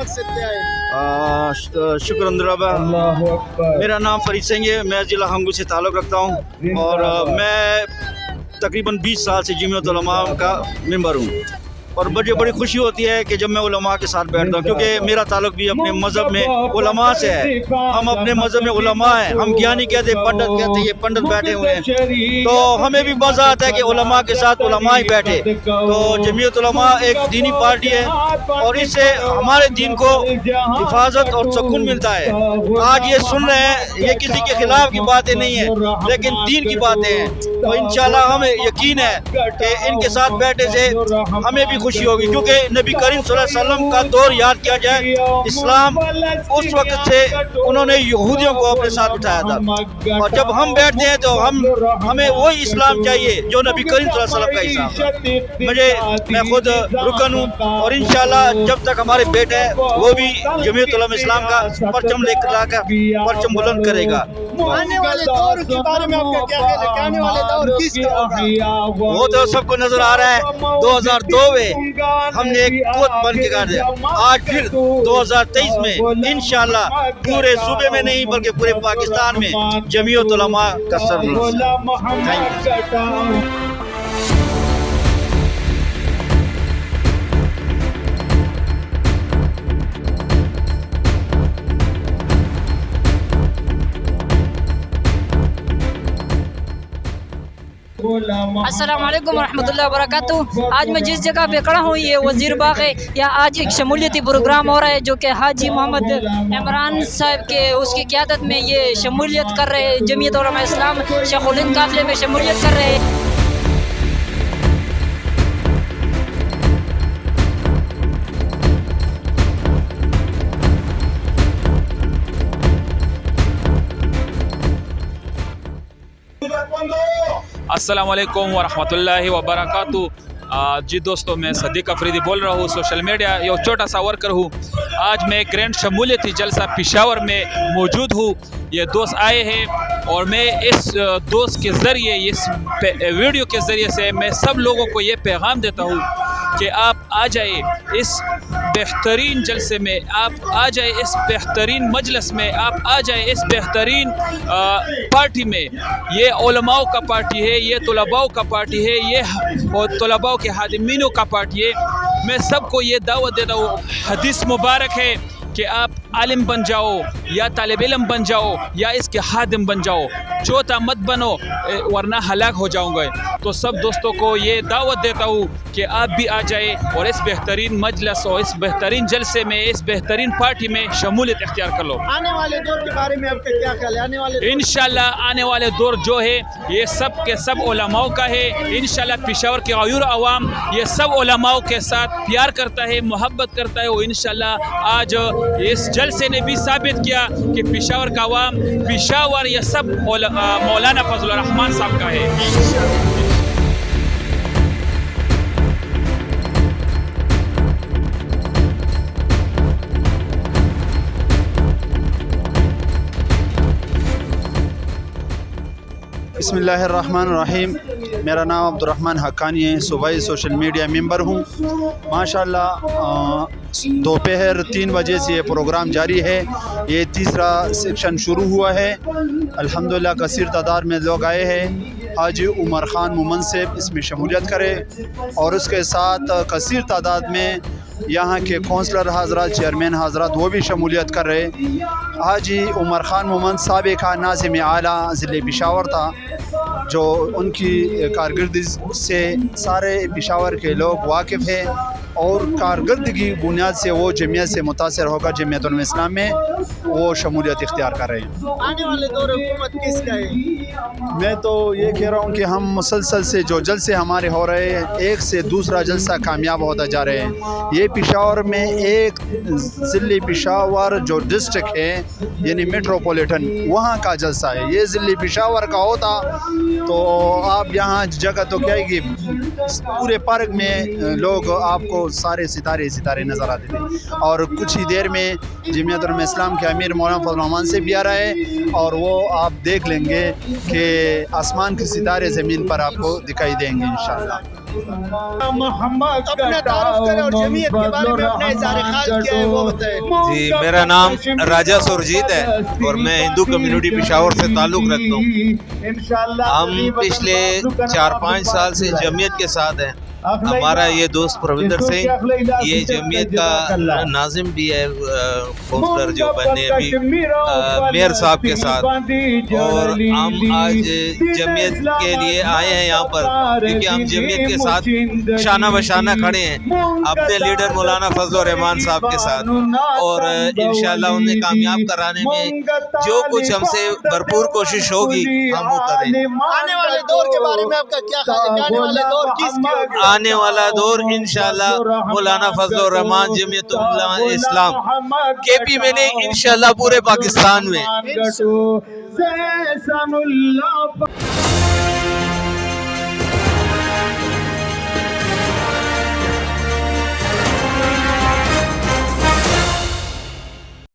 मकसद क्या है? शुक्र रबा। मेरा नाम फरीद सिंह है, मैं ज़िला हंगू से ताल्लुक़ रखता हूँ और मैं तकरीबन 20 साल से जमीयत उलमा का मेंबर हूँ और मुझे बड़ी खुशी होती है कि जब मैं उलमा के साथ बैठता हूँ, क्योंकि मेरा ताल्लुक भी अपने मज़हब में उलमा से है। हम अपने मज़हब में उलमा हैं, हम ज्ञानी कहते, पंडित कहते, ये पंडित बैठे हुए हैं, तो हमें भी मज़ा आता है कि उलमा के साथ उलमा ही बैठे। तो जमीयत उलमा एक दीनी पार्टी है और इससे हमारे दीन को हिफाजत और सुकून मिलता है। आज ये सुन रहे हैं, ये किसी के खिलाफ की बातें नहीं है, लेकिन दीन की बातें हैं। तो इंशाल्लाह हमें यकीन है कि इनके साथ बैठने से हमें भी खुशी होगी, क्योंकि नबी करीम सल्लल्लाहु अलैहि वसल्लम का दौर याद किया जाए, इस्लाम उस वक्त से उन्होंने यहूदियों को अपने साथ उठाया था और जब हम बैठते हैं तो हमें वही इस्लाम चाहिए जो नबी करीम सल्लल्लाहु अलैहि वसल्लम का इस्लाम। मैं खुद रुकन हूँ और इंशाल्लाह जब तक हमारे बेटे वो भी जमीयत उलमा इस्लाम का परचम लेकर लाकर परचम बुलंद करेगा। आने वाले दौर के बारे में आपका क्या कहना है? आने वाले दौर किसका होगा? वो तो सबको नजर आ रहा है। 2002 में हमने एक कोत बन के कर दिया, आज फिर 2023 में इंशाल्लाह पूरे सूबे में नहीं बल्कि पूरे पाकिस्तान में जमीयत उलमा का सरबराह। अस्सलाम वालेकुम रहमतुल्लाहि व बरकातहू। आज मैं जिस जगह पे खड़ा हूँ ये वज़ीर बाग है। यहाँ आज एक शमूलियती प्रोग्राम हो रहा है जो कि हाजी मोहम्मद इमरान साहब के उसकी क़यादत में ये शमूलियत कर रहे हैं। जमीयत उलमा इस्लाम शेखुल हिंद काफ़िले में शमूलियत कर रहे हैं। अस्सलाम वालेकुम वरहमतुल्लाहि वबरकातुहू। जी दोस्तों, मैं सदीक अफरीदी बोल रहा हूँ, सोशल मीडिया ये छोटा सा वर्कर हूँ। आज मैं ग्रैंड शमूलियती जलसा पेशावर में मौजूद हूँ। ये दोस्त आए हैं और मैं इस दोस्त के ज़रिए, इस वीडियो के ज़रिए से मैं सब लोगों को ये पैगाम देता हूँ कि आप आ जाए इस बेहतरीन जलसे में, आप आ जाए इस बेहतरीन मजलिस में, आप आ जाए इस बेहतरीन पार्टी में। ये उलमाओं का पार्टी है, ये तुलबाओं का पार्टी है, ये तुलबाओं के हादिमीनों का पार्टी है। मैं सबको ये दावत देता हूँ। हदीस मुबारक है कि आप आलिम बन जाओ या तालिब इल्म बन जाओ या इसके हादिम बन जाओ, चौथा मत बनो वरना हलाक हो जाओगे। तो सब दोस्तों को ये दावत देता हूँ कि आप भी आ जाए और इस बेहतरीन मजलिस और इस बेहतरीन जलसे में, इस बेहतरीन पार्टी में शमूलियत इख्तियार कर लो। आने वाले दौर के बारे में आपका क्या ख्याल है? आने वाले इंशाल्लाह आने वाले दौर जो है ये सब के सब उलमाओं का है। इंशाल्लाह पेशावर के गयूर अवाम ये सब उलमाओं के साथ प्यार करता है, मोहब्बत करता है। वो इंशाल्लाह आज इस जलसे ने भी साबित किया कि पेशावर का अवाम, पेशावर ये सब मौलाना फजल रहमान साहब का है। बिस्मिल्लाहिर्रहमानिर्रहीम। मेरा नाम अब्दुर्रहमान हक्कानी है, सूबाई सोशल मीडिया मेंबर हूँ। माशाल्लाह दोपहर 3 बजे से ये प्रोग्राम जारी है। ये तीसरा सेक्शन शुरू हुआ है। अल्हम्दुलिल्लाह कसीर तादाद में लोग आए हैं। हाजी उमर ख़ान मुमनसिब इसमें शमूलियत करे और उसके साथ कसीर तादाद में यहाँ के कौंसलर हजरात, चेयरमैन हजरात वो भी शमूलियत कर रहे। हाजी उमर ख़ान मुमन साबिक़ा नाज़िम आला ज़िले पेशावर था, जो उनकी कारकर्दगी से सारे पेशावर के लोग वाकिफ़ हैं और कारकर्दगी बुनियाद से वो जमीयत से मुतासर होकर जमीयत उलमा इस्लाम में वो शमूलियत इख्तियार कर रहे हैं। आने वाले दौर हुकूमत किसका है? मैं तो ये कह रहा हूँ कि हम मुसलसल से जो जलसे हमारे हो रहे हैं, एक से दूसरा जलसा कामयाब होता जा रहे हैं। ये पेशावर में एक ज़िले पेशावर जो डिस्ट्रिक्ट है यानी मेट्रोपॉलिटन, वहाँ का जलसा है। ये ज़िले पेशावर का होता तो आप यहाँ जगह तो क्या है कि पूरे पार्क में लोग आपको सारे सितारे सितारे नज़र आते थे। और कुछ ही देर में जमीयत उलमा इस्लाम के अमीर मौलाना फजल रहमान से भी आ रहा है और वो आप देख लेंगे کہ آسمان کے ستارے زمین پر آپ کو دکھائی دیں گے انشاءاللہ. اپنا تعارف کریں اور جمعیت کے بارے میں اپنا اظہار خیال کیا ہے وہ بتائیں. جی میرا نام راجہ سرجیت ہے اور میں ہندو کمیونٹی پشاور سے تعلق رکھتا ہوں. ہم پچھلے 4-5 سال سے جمعیت کے ساتھ ہیں. ہمارا یہ دوست پرویندر سنگھ یہ جمعیت کا ناظم بھی ہے, کونسلر جو بنے ابھی میئر صاحب کے ساتھ, اور ہم آج جمعیت کے لیے آئے ہیں یہاں پر کیونکہ ہم جمعیت کے ساتھ شانہ بشانہ کھڑے ہیں اپنے لیڈر مولانا فضل الرحمان صاحب کے ساتھ, اور انشاءاللہ انہیں کامیاب کرانے میں جو کچھ ہم سے بھرپور کوشش ہوگی ہم وہ کریں. آنے والے دور کے بارے میں آپ کا کیا خیال ہے؟ آنے والے دور کس کی ہوگی؟ آنے والا دور انشاءاللہ مولانا فضل الرحمان جمعیت علماء اسلام KP میں نہیں انشاءاللہ پورے پاکستان میں.